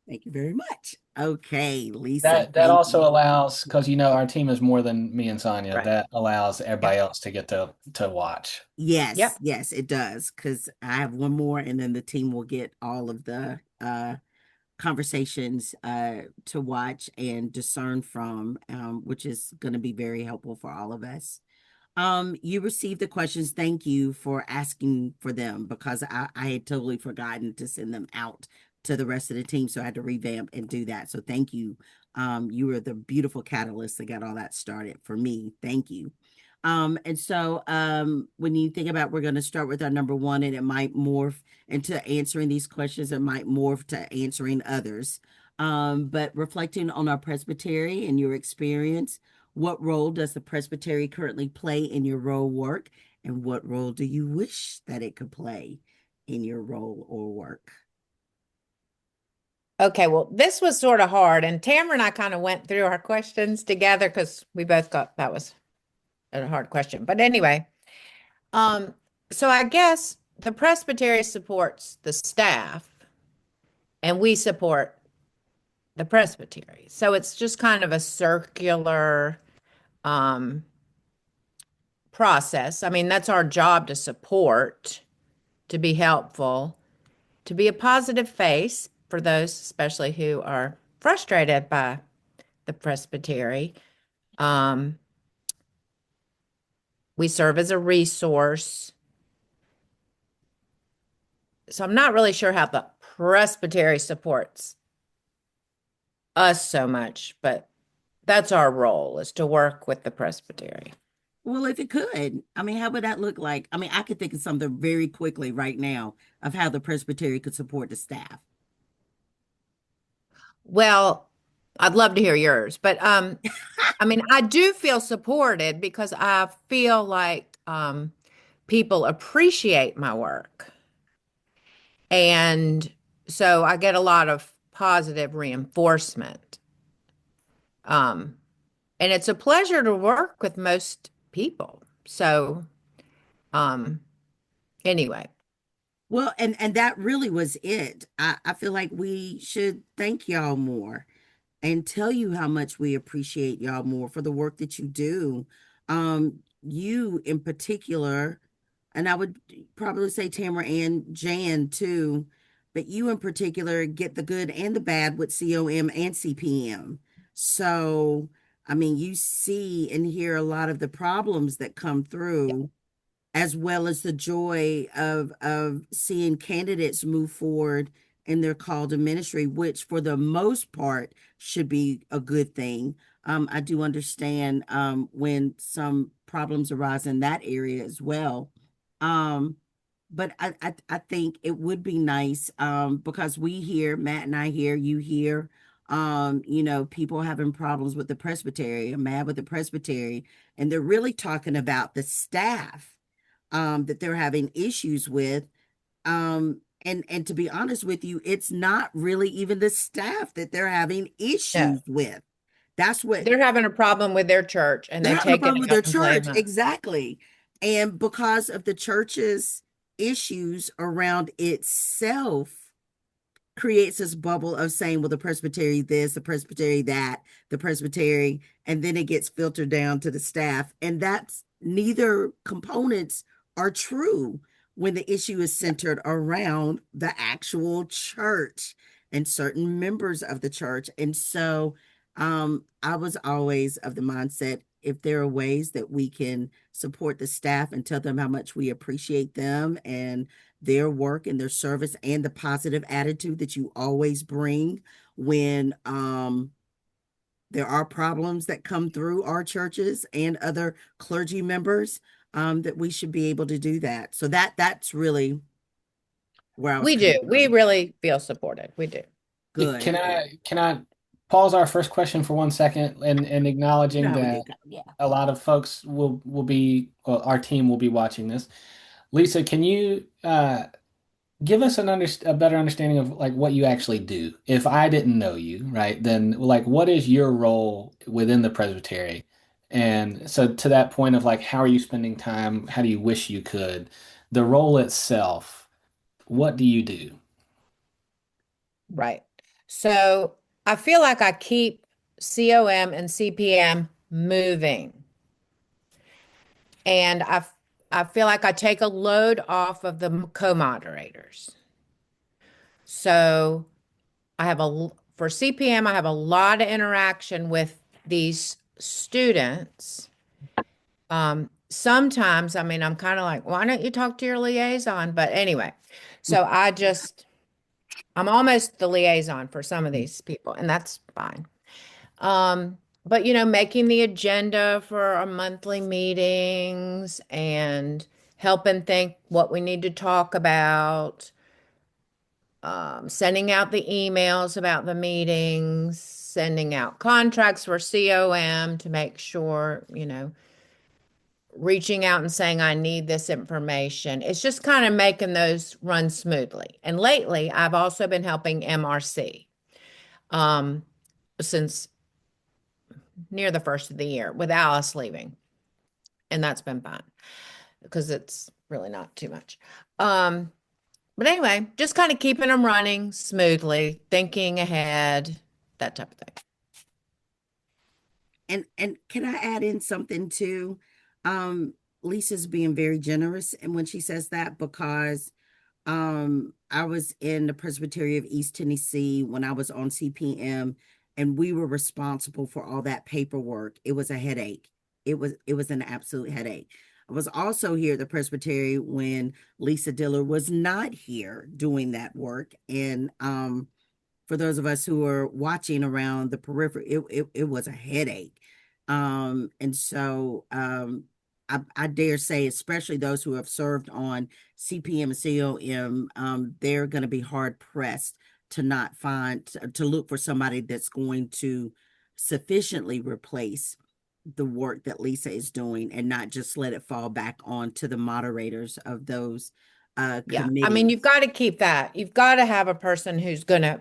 Thank you very much. Okay, Lisa, That thank also you. allows, because our team is more than me and Sonia, Right. that allows everybody Yep. else to get to watch. Yes, Yep. yes, it does. Because I have one more, and then the team will get all of the conversations to watch and discern from, which is going to be very helpful for all of us. You received the questions. Thank you for asking for them because I had totally forgotten to send them out to the rest of the team. So I had to revamp and do that. So thank you. You were the beautiful catalyst that got all that started for me. Thank you. When you think about, we're going to start with our number one, and it might morph into answering these questions. It might morph to answering others. But reflecting on our presbytery and your experience, what role does the presbytery currently play in your role work? And what role do you wish that it could play in your role or work? Okay, well, this was sort of hard, and Tamara and I kind of went through our questions together because we both got that was a hard question. But anyway, um, so I guess the presbytery supports the staff, and we support the presbytery. So it's just kind of a circular um, process. I mean, that's our job to support, to be helpful, to be a positive face for those, especially who are frustrated by the presbytery. Um, we serve as a resource. So I'm not really sure how the presbytery supports us so much, but that's our role is to work with the presbytery. Well, if it could, I mean, how would that look like? I mean, I could think of something very quickly right now of how the presbytery could support the staff. Well, I'd love to hear yours, but I mean, I do feel supported because I feel like people appreciate my work. And so I get a lot of positive reinforcement. Um, and it's a pleasure to work with most people. So, um, anyway, Well, and that really was it. I feel like we should thank y'all more and tell you how much we appreciate y'all more for the work that you do. You in particular, and I would probably say Tamara and Jan too, but you in particular get the good and the bad with COM and CPM. So, I mean, you see and hear a lot of the problems that come yeah, through, as well as the joy of seeing candidates move forward in their call to ministry, which for the most part should be a good thing. I do understand when some problems arise in that area as well. Um, but I think it would be nice because we hear, Matt and I hear, you hear, people having problems with the presbytery, mad with the presbytery, and they're really talking about the staff that they're having issues with. And to be honest with you, it's not really even the staff that they're having no, issues with. That's what they're having a problem with their church and they're they having a take it problem with their out and blame church. us. Exactly. And because of the church's issues around itself, creates this bubble of saying, well, the presbytery this, the presbytery that, the presbytery, and then it gets filtered down to the staff. And that's neither components are true when the issue is Yeah. centered around the actual church and certain members of the church. And so I was always of the mindset, if there are ways that we can support the staff and tell them how much we appreciate them and their work and their service and the positive attitude that you always bring when there are problems that come through our churches and other clergy members, that we should be able to do that. So that's really where I was We do. coming We from. really feel supported. We do. Good, Can good. I pause our first question for 1 second and You know acknowledging how we that do. Yeah. a lot of folks will be, well, our team will be watching this. Lisa, can you give us a better understanding of like what you actually do? If I didn't know you, right, then like what is your role within the presbytery? And so to that point of like how are you spending time? How do you wish you could? The role itself, what do you do? Right. So I feel like I keep COM and CPM moving. And I feel like I take a load off of the co-moderators. So I have for CPM, I have a lot of interaction with these students. Sometimes, I mean, I'm kind of like, why don't you talk to your liaison? But anyway, so I'm almost the liaison for some of these people, and that's fine. But making the agenda for our monthly meetings and helping think what we need to talk about, sending out the emails about the meetings, sending out contracts for COM to make sure, reaching out and saying, I need this information. It's just kind of making those run smoothly. And lately, I've also been helping MRC um, since near the first of the year with Alice leaving. And that's been fun because it's really not too much. But anyway, just kind of keeping them running smoothly, thinking ahead, that type of thing. And can I add in something too? Lisa's being very generous and when she says that because I was in the Presbytery of East Tennessee when I was on CPM and we were responsible for all that paperwork. It was a headache. It was an absolute headache. I was also here at the Presbytery when Lisa Dillard was not here doing that work. And for those of us who are watching around the periphery, it was a headache. And so I dare say, especially those who have served on CPM and COM, they're going to be hard pressed to not find, to look for somebody that's going to sufficiently replace the work that Lisa is doing and not just let it fall back on to the moderators of those Yeah. I mean, committees. you've got to keep that. You've got to have a person who's going to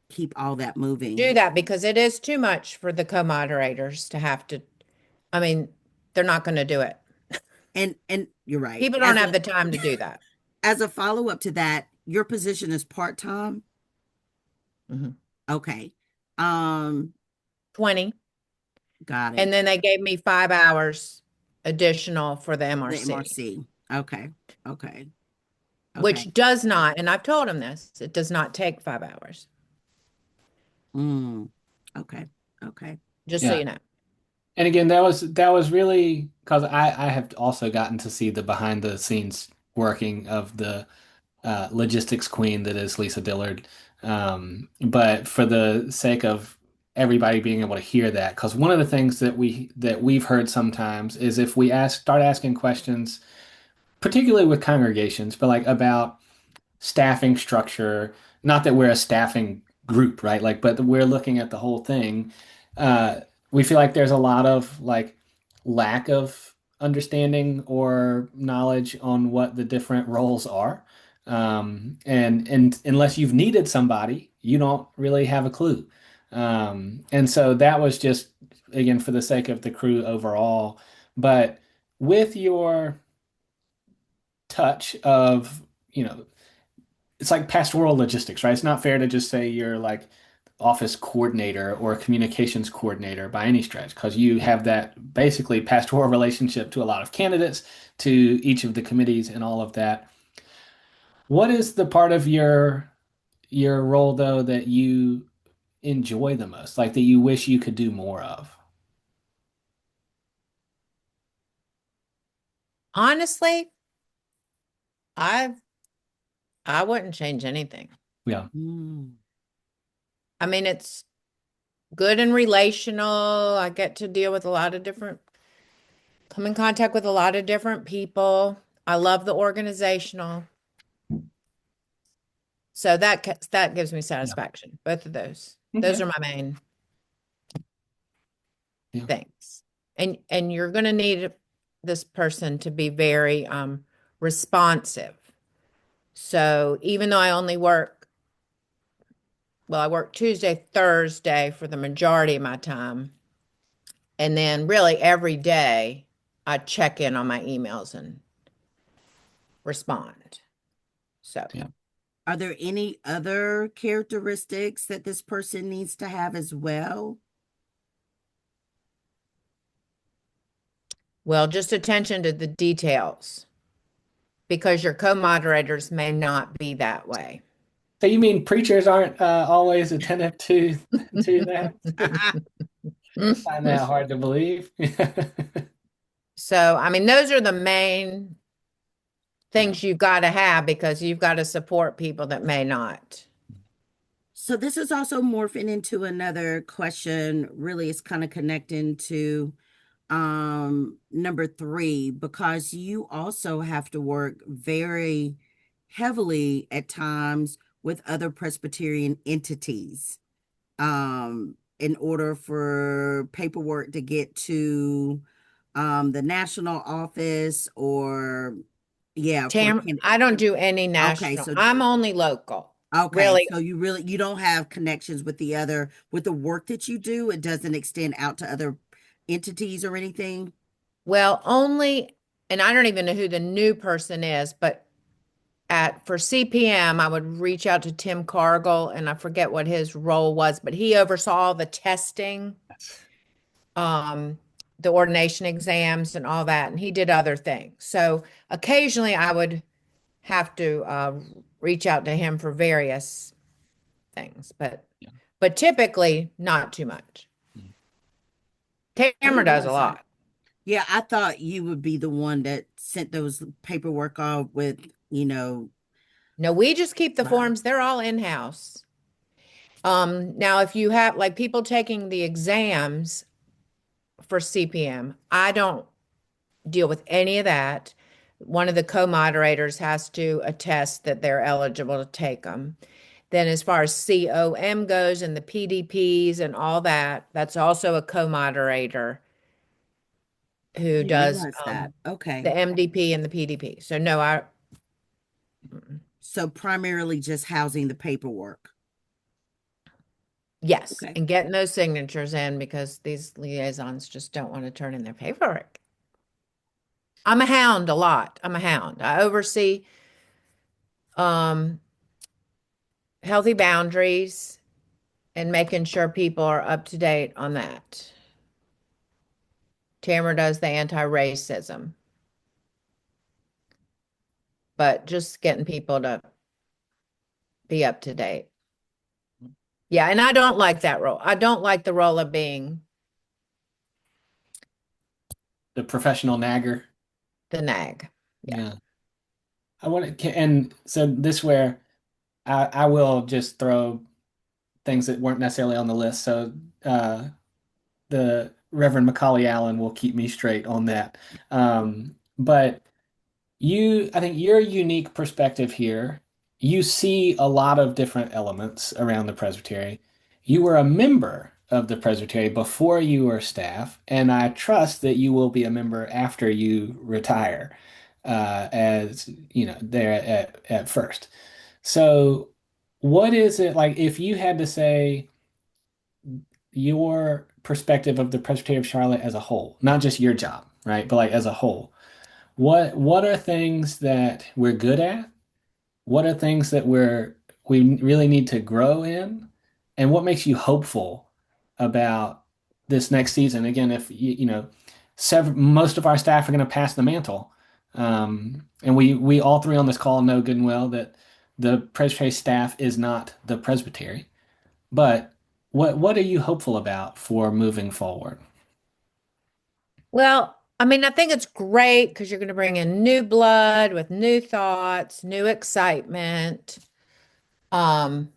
Keep all that do moving. that because it is too much for the co-moderators to have to. I mean, they're not going to do it. And you're right. People don't have the time to do that. As a follow-up to that, your position is part-time? Mhm. Okay. Um, 20. got And it. then they gave me 5 hours additional for the The MRC, MRC. Okay. Okay. Okay. which does not, and I've told them this, it does not take 5 hours, Mm. Okay. Okay. just so Yeah. you know. And again, that was really because I have also gotten to see the behind the scenes working of the logistics queen that is Lisa Dillard. But for the sake of everybody being able to hear that, because one of the things that we've heard sometimes is if we start asking questions, particularly with congregations, but like about staffing structure, not that we're a staffing group, right? Like, but we're looking at the whole thing. Uh, we feel like there's a lot of like lack of understanding or knowledge on what the different roles are. And unless you've needed somebody, you don't really have a clue. And so that was just again for the sake of the crew overall. But with your touch of, it's like pastoral logistics, right? It's not fair to just say you're like office coordinator or communications coordinator by any stretch, because you have that basically pastoral relationship to a lot of candidates, to each of the committees and all of that. What is the part of your role though that you enjoy the most, like that you wish you could do more of? Honestly, I I wouldn't change anything. Yeah. Mm. I mean, it's good and relational. I get to deal with come in contact with a lot of different people. I love the organizational. So that gives me Yeah. satisfaction. Both of those. Those Okay. are my main Yeah. things. And you're going to need this person to be very responsive. So even though I only I work Tuesday, Thursday for the majority of my time. And then really every day I check in on my emails and respond. So Yeah. Are there any other characteristics that this person needs to have as well? Well, just attention to the details because your co-moderators may not be that way. So you mean preachers aren't always attentive to that? I find that hard to believe. So, I mean, those are the main Yeah. things you've got to have because you've got to support people that may not. So this is also morphing into another question. Really, it's kind of connecting to number three, because you also have to work very heavily at times with other Presbyterian entities in order for paperwork to get to the national office, or yeah, for I don't do any okay, national. so I'm only local. okay, Really. so you don't have connections with the other with the work that you do. It doesn't extend out to other entities or anything. Well, only, and I don't even know who the new person is, but at for CPM, I would reach out to Tim Cargill, and I forget what his role was, but he oversaw all the testing, um, the ordination exams, and all that, and he did other things. So occasionally, I would have to reach out to him for various things, Yeah. but typically not too much. Mhm. I Tamara didn't does a realize that. lot. Yeah, I thought you would be the one that sent those paperwork off with, No, we just keep the wow. forms. They're all in-house. Now if you have like people taking the exams for CPM, I don't deal with any of that. One of the co-moderators has to attest that they're eligible to take them. Then as far as COM goes and the PDPs and all that, that's also a co-moderator I who didn't does realize that. the Okay. MDP and the PDP. So no, I So primarily just housing the paperwork. yes, Okay. and getting those signatures in because these liaisons just don't want to turn in their paperwork. I'm a hound a lot. I'm a hound. I oversee um, healthy boundaries and making sure people are up to date on that. Tamara does the anti-racism, but just getting people to be up to date. Yeah, and I don't like that role. I don't like the role of being The professional nagger. the nag. Yeah. Yeah. I want to, and so this where I will just throw things that weren't necessarily on the list. So the Reverend Macaulay Allen will keep me straight on that. But I think your unique perspective here, you see a lot of different elements around the presbytery. You were a member of the presbytery before you were staff, and I trust that you will be a member after you retire, as you know, there at first. So, what is it like if you had to say your perspective of the Presbytery of Charlotte as a whole, not just your job, right? But like as a whole, what are things that we're good at? What are things that we really need to grow in? And what makes you hopeful about this next season? Again, if you know, most of our staff are going to pass the mantle. And we all three on this call know good and well that the presbytery staff is not the presbytery. But what are you hopeful about for moving forward? Well, I mean, I think it's great because you're going to bring in new blood with new thoughts, new excitement. Um,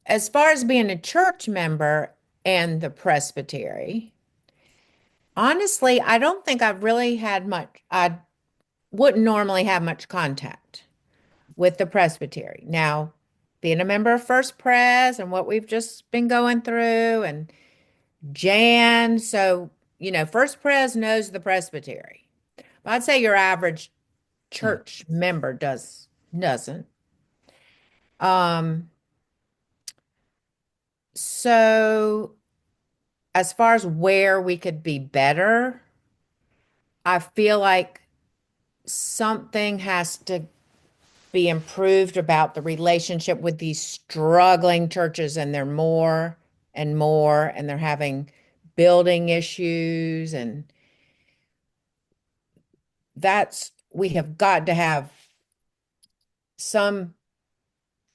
as far as being a church member and the presbytery, honestly, I don't think I've really had much, I wouldn't normally have much contact with the presbytery. Now, being a member of First Pres and what we've just been going through and Jan, so, First Pres knows the presbytery. I'd say your average Hmm. church member doesn't. Um, so as far as where we could be better, I feel like something has to be improved about the relationship with these struggling churches, and they're more and more, and they're having building issues, and we have got to have some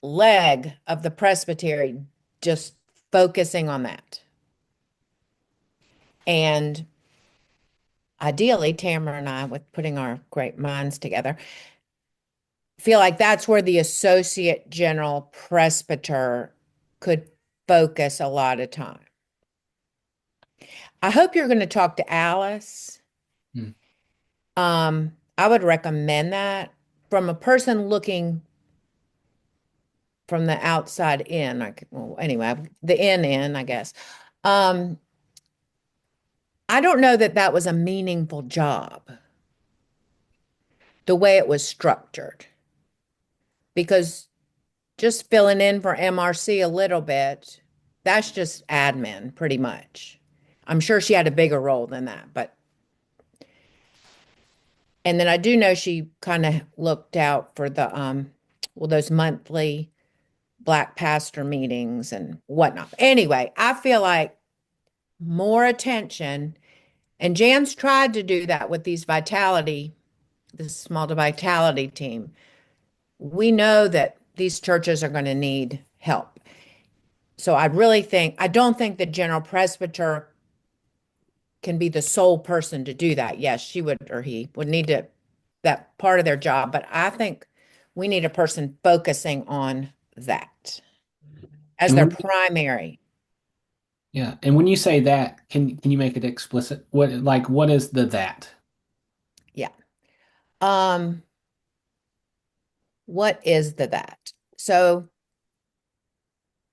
leg of the presbytery just focusing on that. And ideally, Tamara and I, with putting our great minds together, feel like that's where the associate general presbyter could focus a lot of time. I hope you're going to talk to Alice. Hmm. I would recommend that from a person looking from the outside in. Well, anyway, the in, I guess. I don't know that that was a meaningful job, the way it was structured, because just filling in for MRC a little bit, that's just admin pretty much. I'm sure she had a bigger role than that, but and then I do know she kind of looked out for the well, those monthly Black pastor meetings and whatnot. Anyway, I feel like more attention, and Jan's tried to do that with this small vitality team. We know that these churches are going to need help. So I don't think the general presbyter can be the sole person to do that. Yes, she would, or he would need to, that part of their job. But I think we need a person focusing on that as And their when, primary. yeah, and when you say that, can you make it explicit? What is the that? Yeah. Um, what is the that? So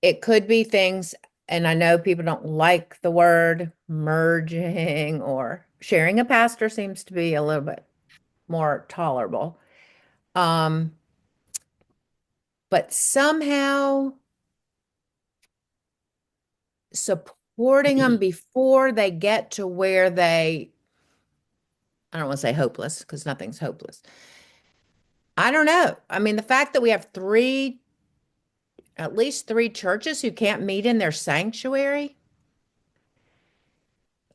it could be things, and I know people don't like the word merging, or sharing a pastor seems to be a little bit more tolerable. Um, but somehow supporting them before they get to where I don't want to say hopeless, because nothing's hopeless. I don't know. I mean, the fact that we have at least three churches who can't meet in their sanctuary,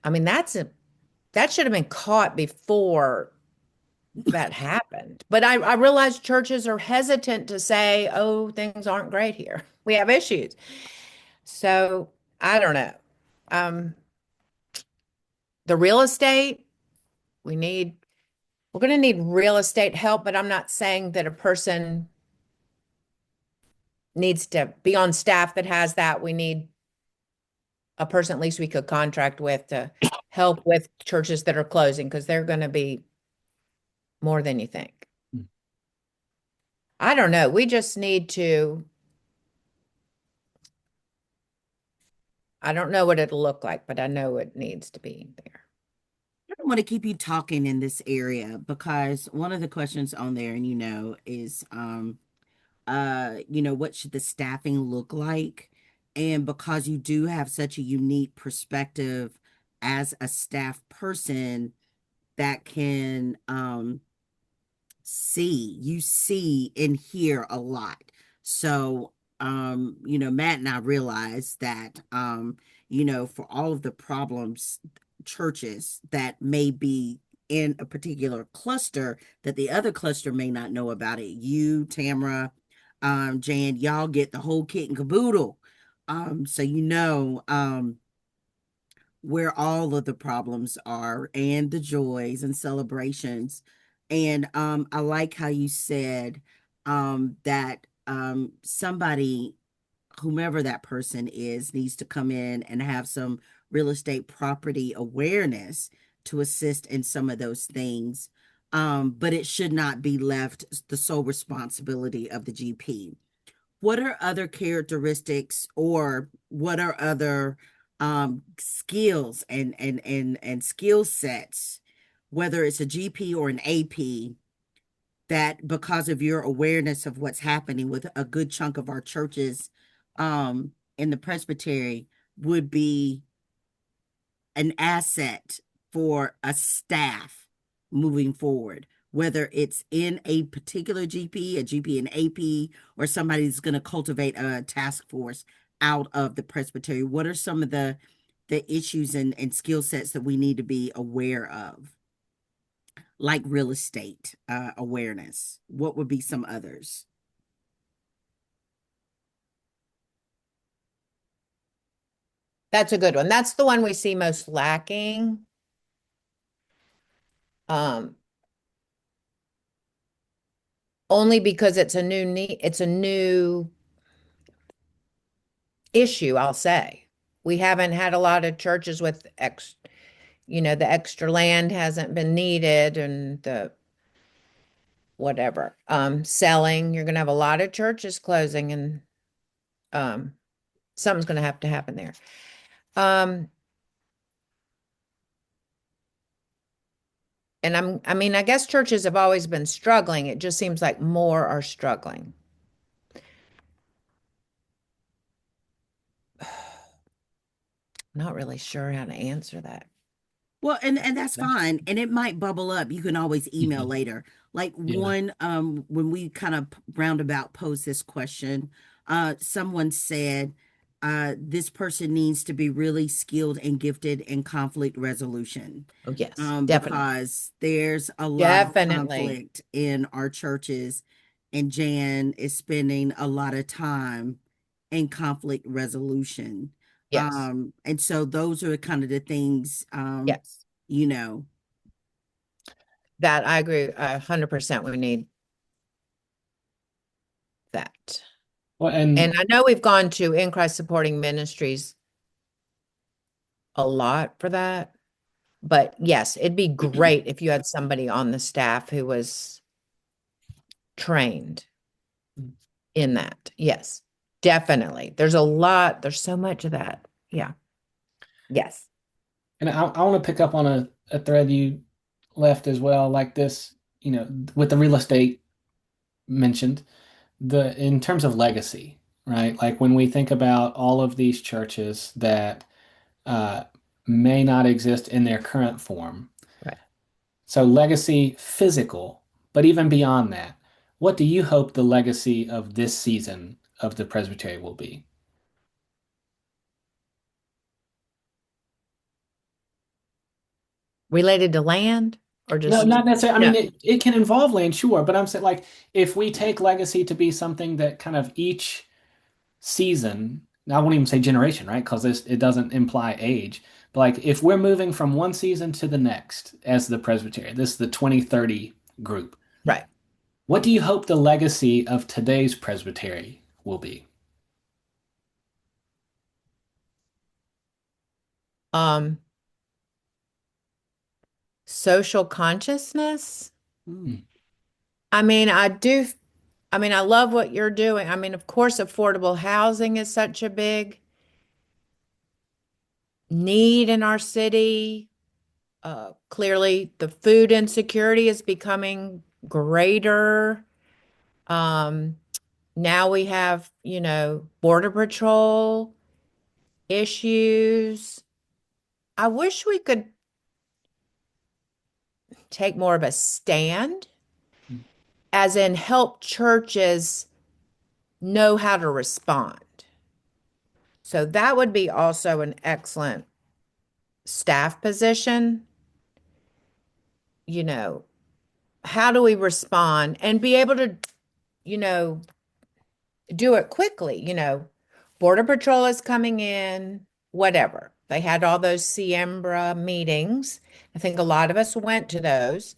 I mean, that should have been caught before that happened. But I realize churches are hesitant to say, oh, things aren't great here. We have issues. So I don't know. Um, the real estate, we need, we're going to need real estate help, but I'm not saying that a person needs to be on staff that has that. We need a person at least we could contract with to help with churches that are closing, because they're going to be more than you think. I don't know. We just need to, I don't know what it'll look like, but I know it needs to be there. I don't want to keep you talking in this area because one of the questions on there, and is what should the staffing look like? And because you do have such a unique perspective as a staff person that can see and hear a lot. So Matt and I realized that for all of the problems churches that may be in a particular cluster that the other cluster may not know about it. You, Tamara, Jan, y'all get the whole kit and caboodle. So where all of the problems are and the joys and celebrations. And I like how you said that somebody, whomever that person is, needs to come in and have some real estate property awareness to assist in some of those things. But it should not be left the sole responsibility of the GP. What are other characteristics, or what are other skills and skill sets, whether it's a GP or an AP, that because of your awareness of what's happening with a good chunk of our churches in the presbytery, would be an asset for a staff moving forward? whether it's in a particular GP, a GP and AP, or somebody's going to cultivate a task force out of the presbytery? What are some of the issues and skill sets that we need to be aware of? Like real estate awareness. What would be some others? That's a good one. That's the one we see most lacking. Only because it's a new need, it's a new issue, I'll say. We haven't had a lot of churches with the extra land hasn't been needed and the whatever. Selling, you're gonna have a lot of churches closing and something's gonna have to happen there. And I mean, I guess churches have always been struggling. It just seems like more are struggling. Not really sure how to answer that. Well, and that's fine. And it might bubble up. You can always email Mhm. later. Like Yeah. one, when we kind of roundabout pose this question, someone said, this person needs to be really skilled and gifted in conflict resolution. Oh, yes, definitely. Because there's a lot of Definitely. conflict in our churches, and Jan is spending a lot of time in conflict resolution. Yes. And so those are kind of the things, Yes. you know. That I agree 100%. We need that. Well, And and I know we've gone to In Christ Supporting Ministries a lot for that. But yes, it'd be great if you had somebody on the staff who was trained in that. Yes, definitely. There's so much of that. Yeah. Yes. I want to pick up on a thread you left as well, like this, with the real estate mentioned, the in terms of legacy, right? Like when we think about all of these churches that uh, may not exist in their current form. Right. So legacy physical, but even beyond that, what do you hope the legacy of this season of the Presbytery will be? Related to land or No, just not necessarily. I no. mean, it can involve land, sure, but I'm saying like if we take legacy to be something that kind of each season, I won't even say generation, right? Because it doesn't imply age. But like if we're moving from one season to the next as the Presbytery, this is the 2030 group. Right. What do you hope the legacy of today's Presbytery will be? Um, Social consciousness. Mm. I mean, I love what you're doing. I mean, of course, affordable housing is such a big need in our city. Clearly, the food insecurity is becoming greater. Um, Now we have, Border Patrol issues. I wish we could take more of a stand, as in help churches know how to respond. So that would be also an excellent staff position. You know, how do we respond and be able to, you know, do it quickly? Border Patrol is coming in, whatever. They had all those Siembra meetings. I think a lot of us went to those.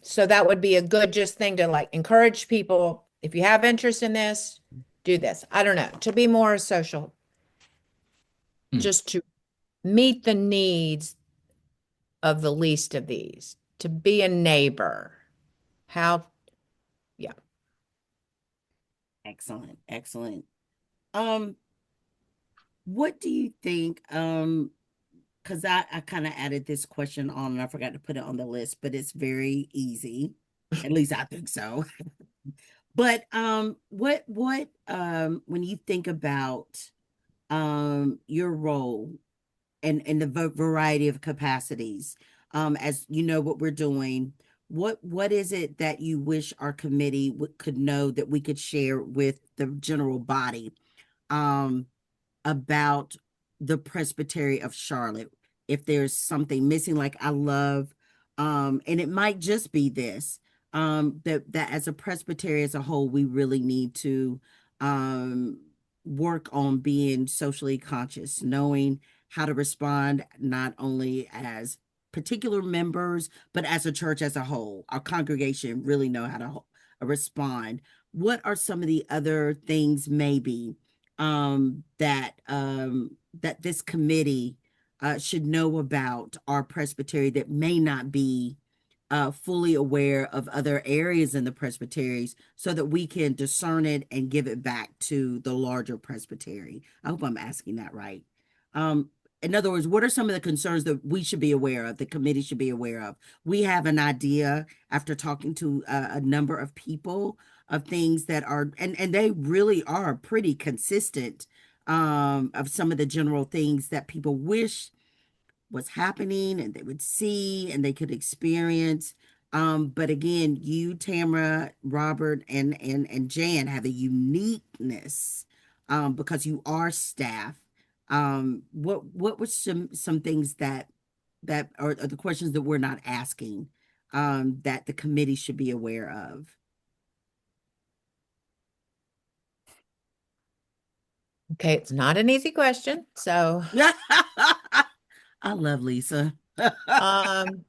So that would be a good just thing to like encourage people. If you have interest in this, do this. I don't know, to be more social, Hmm. just to meet the needs of the least of these, to be a neighbor. How, yeah. Excellent, excellent. Um, what do you think? Because I kind of added this question on and I forgot to put it on the list, but it's very easy. At least I think so. But what when you think about your role and the variety of capacities, as you know what we're doing, what is it that you wish our committee could know that we could share with the general body? Um, about the Presbytery of Charlotte. If there's something missing, like I love, and it might just be this, that as a presbytery as a whole, we really need to um work on being socially conscious, knowing how to respond not only as particular members, but as a church as a whole. Our congregation really know how to respond. What are some of the other things maybe that this committee should know about our presbytery that may not be fully aware of other areas in the presbyteries, so that we can discern it and give it back to the larger presbytery? I hope I'm asking that right. Um, in other words, what are some of the concerns that we should be aware of, the committee should be aware of? We have an idea after talking to a number of people of things that are, and they really are pretty consistent, of some of the general things that people wish was happening and they would see and they could experience. But again, you, Tamara, Robert, and Jan have a uniqueness, because you are staff. What were some things that are the questions that we're not asking, that the committee should be aware of? Okay, it's not an easy question. So, I love Lisa. um,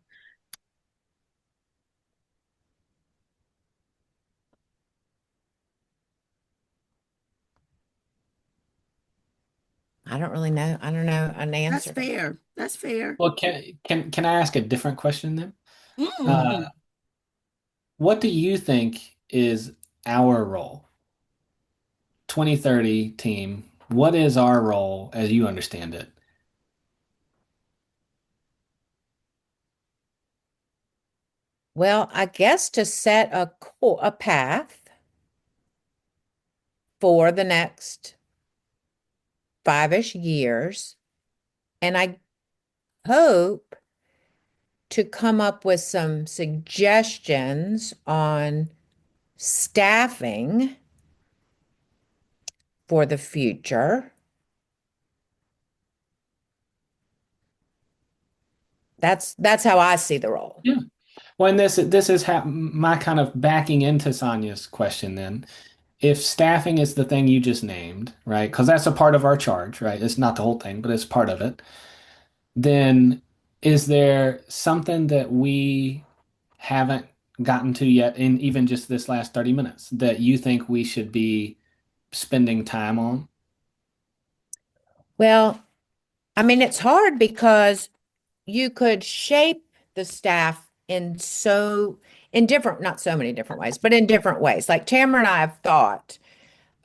I don't really know. I don't know an That's answer to that. fair. That's fair. Well, can I ask a different question then? Mm. Uh, what do you think is our role? 2030 team, what is our role as you understand it? Well, I guess to set a path for the next 5-ish years, and I hope to come up with some suggestions on staffing for the future. That's how I see the role. Yeah. Well, and this is my kind of backing into Sonia's question then. If staffing is the thing you just named, right? Because that's a part of our charge, right? It's not the whole thing, but it's part of it. Then is there something that we haven't gotten to yet in even just this last 30 minutes that you think we should be spending time on? Well, I mean, it's hard because you could shape the staff in different, not so many different ways, but in different ways. Like Tamara and I have thought,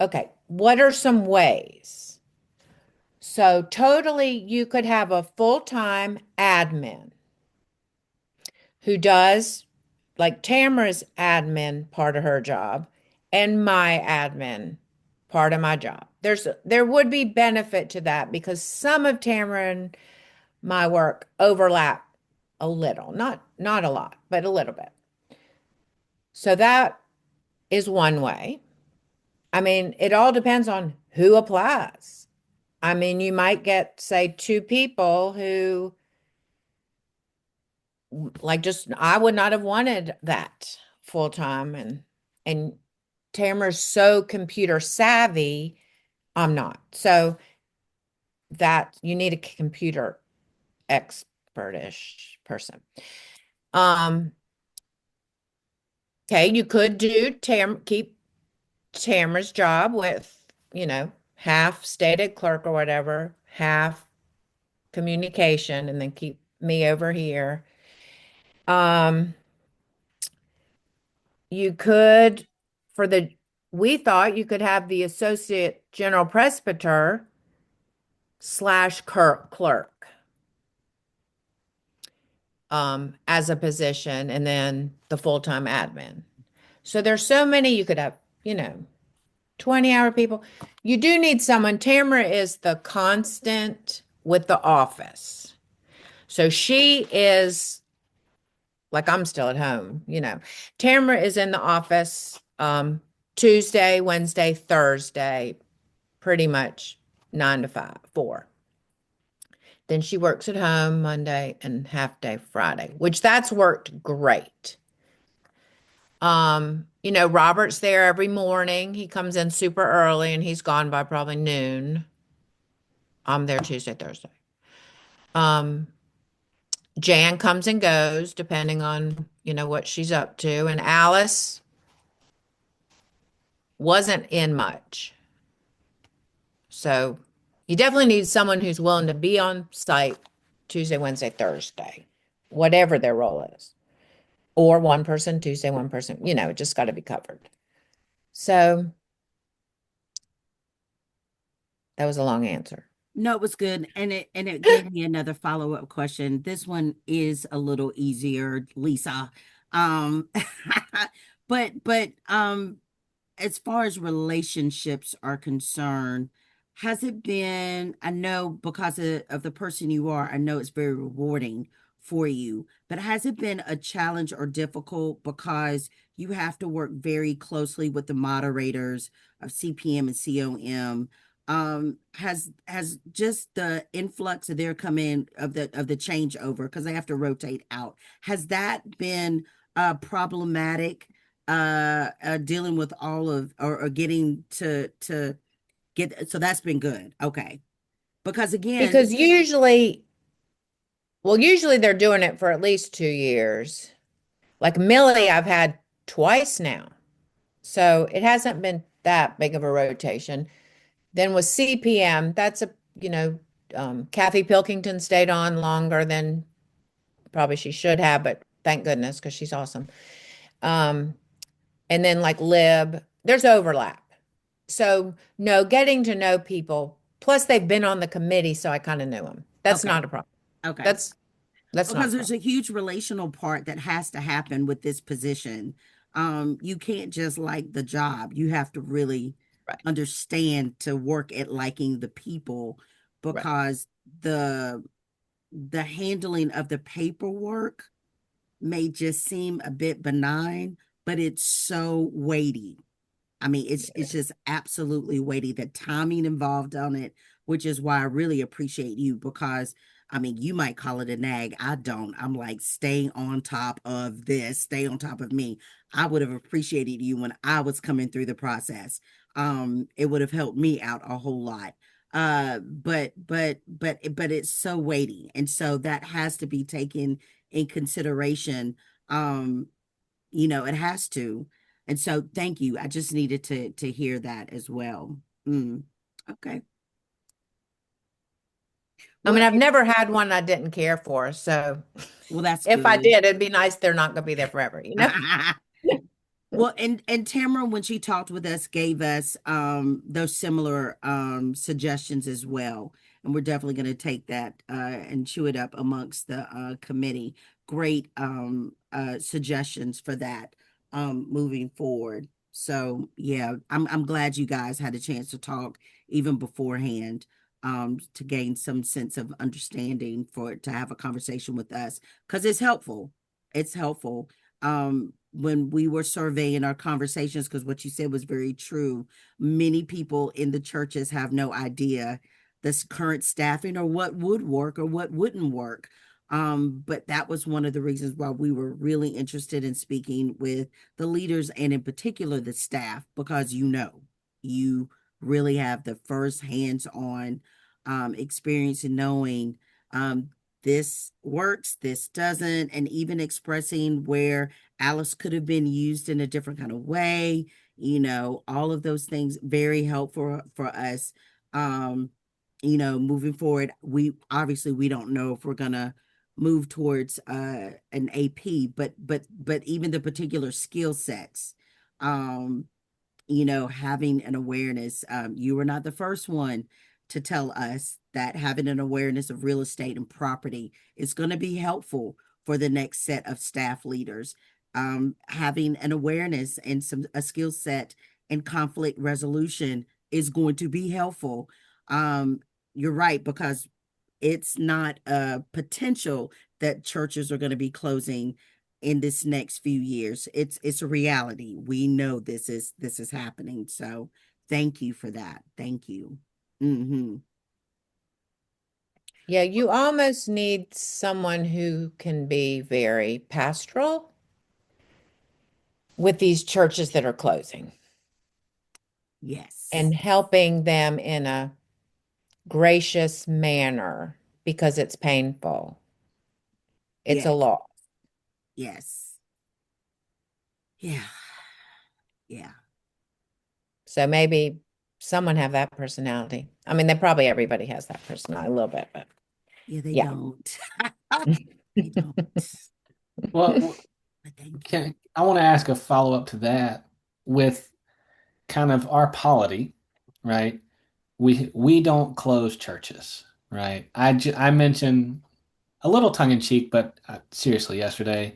okay, what are some ways? So totally, you could have a full-time admin who does like Tamara's admin part of her job and my admin part of my job. There would be benefit to that because some of Tamara and my work overlap a little, not a lot, but a little bit. So that is one way. I mean, it all depends on who applies. I mean, you might get, say, two people who like just I would not have wanted that full time and Tamara's so computer savvy, I'm not. So that you need a computer expertish person. Um, okay, you could do keep Tamara's job with, half stated clerk or whatever, half communication, and then keep me over here. Um, you could, we thought you could have the associate general presbyter slash clerk as a position, and then the full-time admin. So there's so many you could have, 20-hour people. You do need someone. Tamara is the constant with the office. So she is like I'm still at home, you know. Tamara is in the office Tuesday, Wednesday, Thursday, pretty much 9 to 4. Then she works at home Monday and half day Friday, which that's worked great. You know, Robert's there every morning. He comes in super early and he's gone by probably noon. I'm there Tuesday, Thursday. Um, Jan comes and goes depending on, you know, what she's up to. And Alice wasn't in much. So you definitely need someone who's willing to be on site Tuesday, Wednesday, Thursday, whatever their role is. Or one person Tuesday, one person, you know, it just got to be covered. So that was a long answer. No, it was good. And it gave me another follow-up question. This one is a little easier, Lisa. Um, but as far as relationships are concerned, has it been, I know because of the person you are, I know it's very rewarding for you, but has it been a challenge or difficult because you have to work very closely with the moderators of CPM and COM? Has just the influx of their come in of the changeover because they have to rotate out, has that been problematic dealing with all of or getting to get, so that's been good. Okay. Because again, Because usually, well, usually they're doing it for at least 2 years. Like Millie, I've had twice now. So it hasn't been that big of a rotation. Then with CPM, that's a, you know, Kathy Pilkington stayed on longer than probably she should have, but thank goodness because she's awesome. Um, and then like Lib, there's overlap. So no, getting to know people. Plus they've been on the committee, so I kind of knew them. That's okay. not a problem. Okay. That's that's not Because a there's problem. a huge relational part that has to happen with this position. You can't just like the job. You have to really Right, understand to work at liking the people right. because the the handling of the paperwork may just seem a bit benign, but it's so weighty. I mean, it's just absolutely weighty. The timing involved on it, which is why I really appreciate you because I mean, you might call it a nag. I don't. I'm like, stay on top of this, stay on top of me. I would have appreciated you when I was coming through the process. It would have helped me out a whole lot. But it's so weighty. And so that has to be taken in consideration. Um, it has to. And so thank you. I just needed to hear that as well. Mm, okay. I Well, mean, I've never had one I didn't care for. So well, that's if I good. did, it'd be nice. They're not going to be there forever, you know? Well, and Tamara, when she talked with us, gave us those similar suggestions as well. And we're definitely going to take that and chew it up amongst the committee. Great suggestions for that moving forward. So yeah, I'm glad you guys had a chance to talk even beforehand to gain some sense of understanding for to have a conversation with us because it's helpful. It's helpful. When we were surveying our conversations, because what you said was very true, many people in the churches have no idea this current staffing or what would work or what wouldn't work. But that was one of the reasons why we were really interested in speaking with the leaders and in particular the staff, because you really have the first hands-on experience in knowing this works, this doesn't, and even expressing where Alice could have been used in a different kind of way, all of those things very helpful for us. Um, moving forward, we don't know if we're gonna move towards an AP, but even the particular skill sets, um, having an awareness. You were not the first one to tell us that having an awareness of real estate and property is going to be helpful for the next set of staff leaders. Having an awareness and a skill set in conflict resolution is going to be helpful. You're right, because it's not a potential that churches are going to be closing. in this next few years. It's a reality. We know this is happening. So thank you for that. Thank you. Mm-hmm. Yeah, you almost need someone who can be very pastoral with these churches that are closing Yes. and helping them in a gracious manner because it's painful. It's a Yes. lot. Yes. Yeah. Yeah. So maybe someone have that personality. I mean, they probably everybody has that personality a little bit, but Yeah, they yeah. don't. They don't. Well, But thank you. can I want to ask a follow-up to that with kind of our polity, right? We don't close churches, right? I mentioned a little tongue in cheek, but seriously, yesterday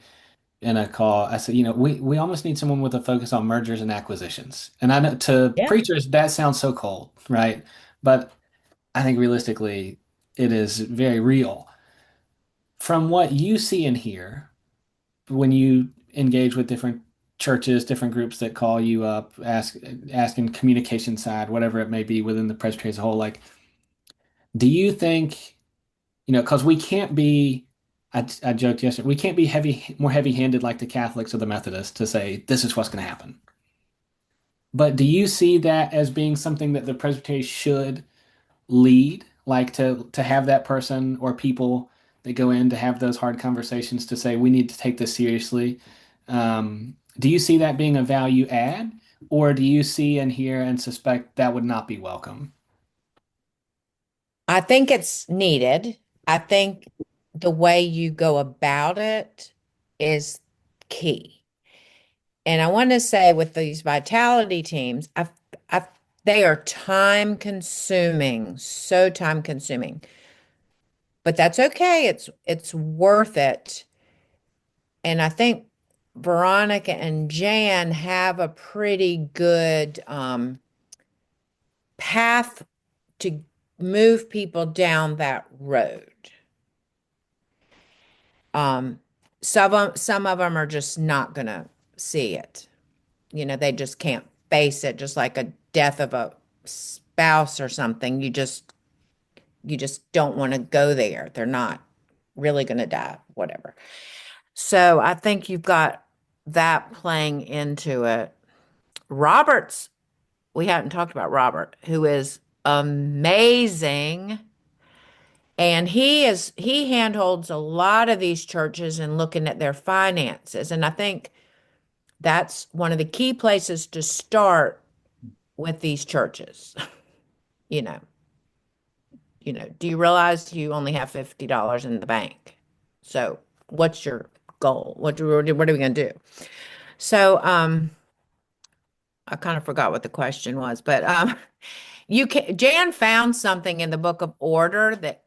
in a call, I said, we almost need someone with a focus on mergers and acquisitions. And I know to Yeah. preachers that sounds so cold, right? But I think realistically, it is very real. From what you see and hear when you engage with different churches, different groups that call you up, asking communication side, whatever it may be within the presbytery as a whole, like, do you think, because we can't be, I joked yesterday, we can't be more heavy-handed like the Catholics or the Methodists to say this is what's going to happen. But do you see that as being something that the presbytery should lead, like to have that person or people that go in to have those hard conversations to say we need to take this seriously? Do you see that being a value add, or do you see and hear and suspect that would not be welcome? I think it's needed. I think the way you go about it is key. And I want to say with these vitality teams, I, they are time consuming, so time consuming. But that's okay. It's worth it. And I think Veronica and Jan have a pretty good path to move people down that road. Um, some of them are just not gonna see it. They just can't face it, just like a death of a spouse or something. You just don't want to go there. They're not really gonna die, whatever. So I think you've got that playing into it. Robert's, we hadn't talked about Robert, who is amazing. And he handholds a lot of these churches and looking at their finances. And I think that's one of the key places to start with these churches. You know, do you realize you only have $50 in the bank? So what's your goal? What are we going to do? So, I kind of forgot what the question was, but Jan found something in the Book of Order that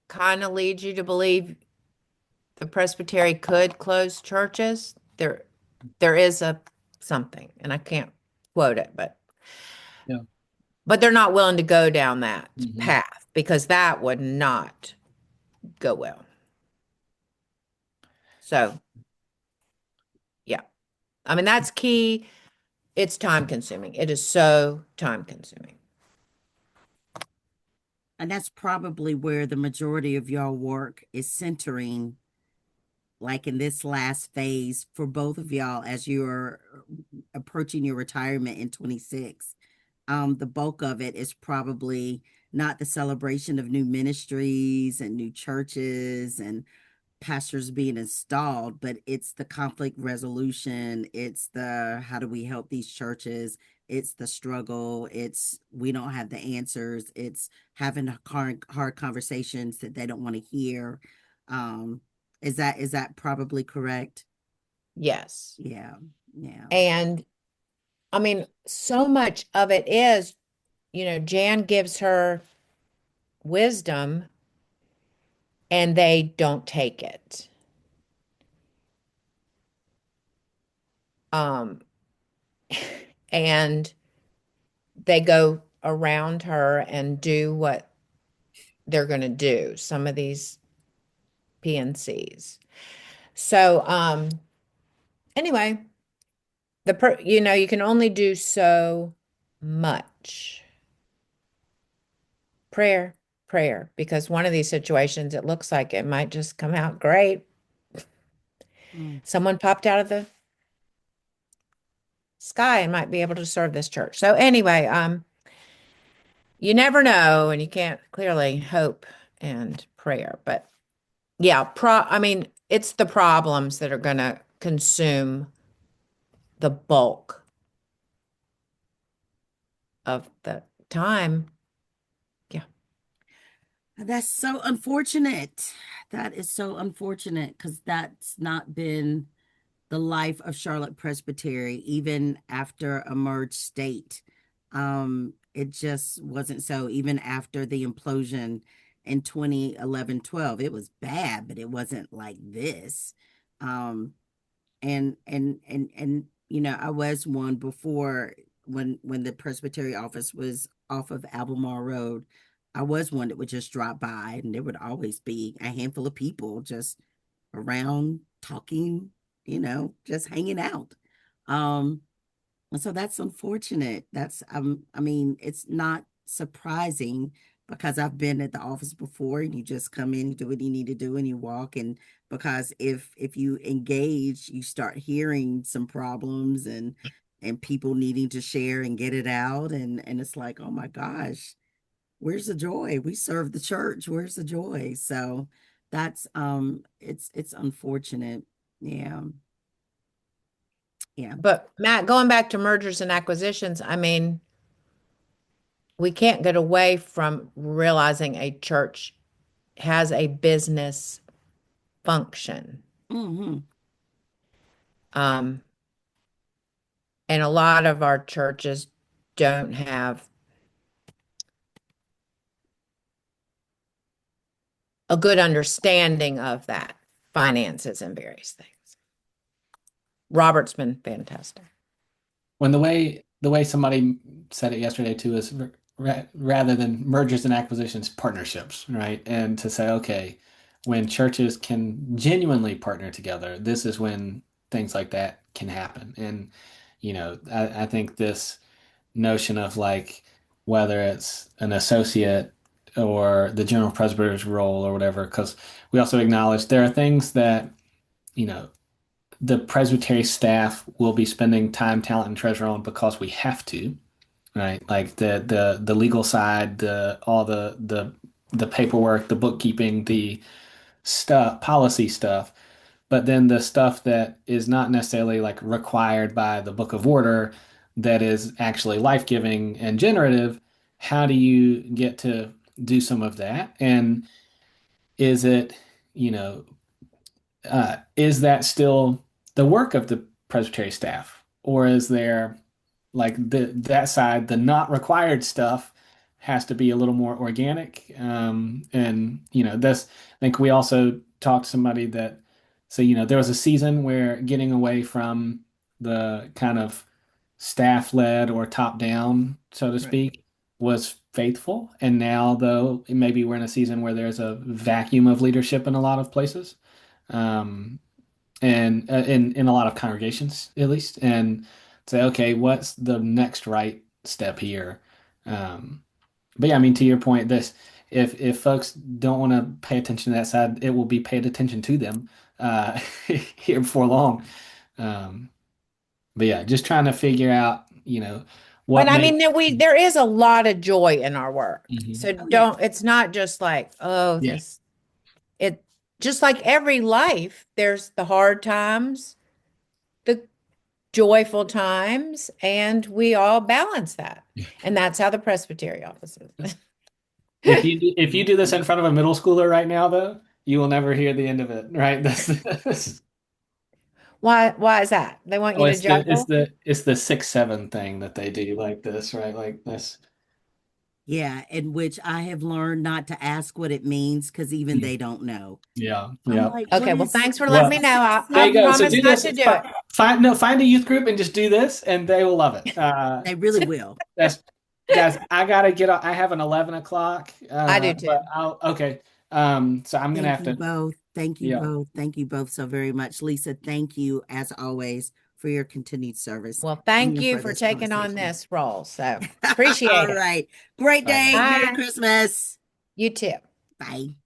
kind of leads you to believe the presbytery could close churches. There is a something, and I can't quote it, Yeah. but they're not willing to go down that Mhm. path because that would not go well. So, yeah. I mean, that's key. It's time consuming. It is so time consuming. And that's probably where the majority of y'all work is centering, like in this last phase for both of y'all as you're approaching your retirement in 26. The bulk of it is probably not the celebration of new ministries and new churches and pastors being installed, but it's the conflict resolution. It's the how do we help these churches? It's the struggle. It's we don't have the answers. It's having hard conversations that they don't want to hear. Um, is that probably correct? Yes. Yeah, yeah, And I mean, so much of it is, Jan gives her wisdom and they don't take it. Um, and they go around her and do what they're going to do, some of these PNCs. So, anyway, you can only do so much. Prayer, prayer, because one of these situations, it looks like it might just come out great. Mm. Someone popped out of the sky and might be able to serve this church. So anyway, you never know, and you can't clearly hope and prayer, but yeah, I mean, it's the problems that are going to consume the bulk of the time. Yeah. That's so unfortunate. That is so unfortunate because that's not been the life of Charlotte Presbytery, even after a merged state. It just wasn't so. Even after the implosion in 2011-12, it was bad, but it wasn't like this. Um, I was one before when the Presbytery office was off of Albemarle Road. I was one that would just drop by, and there would always be a handful of people just around talking, just hanging out. Um, and so that's unfortunate. I mean, it's not surprising because I've been at the office before and you just come in, you do what you need to do and you walk. And because if you engage, you start hearing some problems and people needing to share and get it out. And it's like, oh my gosh, where's the joy? We serve the church. Where's the joy? So that's it's unfortunate. Yeah. Yeah. But Matt, going back to mergers and acquisitions, I mean, we can't get away from realizing a church has a business function. Hmm. Um, and a lot of our churches don't have a good understanding of that, finances and various things. Robert's been fantastic. When the way somebody said it yesterday too is rather than mergers and acquisitions, partnerships, right? And to say, okay, when churches can genuinely partner together, this is when things like that can happen. And I think this notion of like whether it's an associate or the general presbyter's role or whatever, because we also acknowledge there are things that you know the presbytery staff will be spending time, talent, and treasure on because we have to, right? Like the legal side, the paperwork, the bookkeeping, the stuff, policy stuff. But then the stuff that is not necessarily like required by the Book of Order, that is actually life-giving and generative, how do you get to do some of that? And is it, you know, is that still the work of the presbytery staff, or is there like that side, the not required stuff, has to be a little more organic? And this, I think we also talked to somebody that, so there was a season where getting away from the kind of staff led or top down, so to Right. speak, was faithful. And now, though, maybe we're in a season where there's a vacuum of leadership in a lot of places. Um, and in a lot of congregations at least, and say, okay, what's the next right step here? But yeah, I mean, to your point, this, if folks don't want to pay attention to that side, it will be paid attention to them uh, here before long. Um, but yeah, just trying to figure out, But what I mean, makes. there is a lot of joy in our work. Mhm. So Oh yeah. it's not just like, oh, Yeah, it just like every life, there's the hard times, the joyful times, and we all balance that. And that's how the Presbytery office is. if you do this in front of a middle schooler right now, though, you will never hear the end of it, right? That's Why is that? They want Oh, you to it's the it's juggle? the it's the 6-7 thing that they do like this, right? Like this. Yeah, in which I have learned not to ask what it means because even Mm. they don't know. Yeah, I'm yeah. like, Okay, well, thanks for letting Well, me know. there I you go. So promise do not this. to do it. Find no, find a youth group and just do this, and they will love it. they really will. That's guys. I gotta get. I have an 11 o'clock. I do But too. I'll okay. So I'm gonna Thank have you to, both. Thank you yeah. both. Thank you both so very much. Lisa, thank you as always for your continued service Well, and thank your you for for this taking on conversation. this role. So appreciate All it. right. Great Bye day. now. Merry Bye. Christmas. You too. Bye.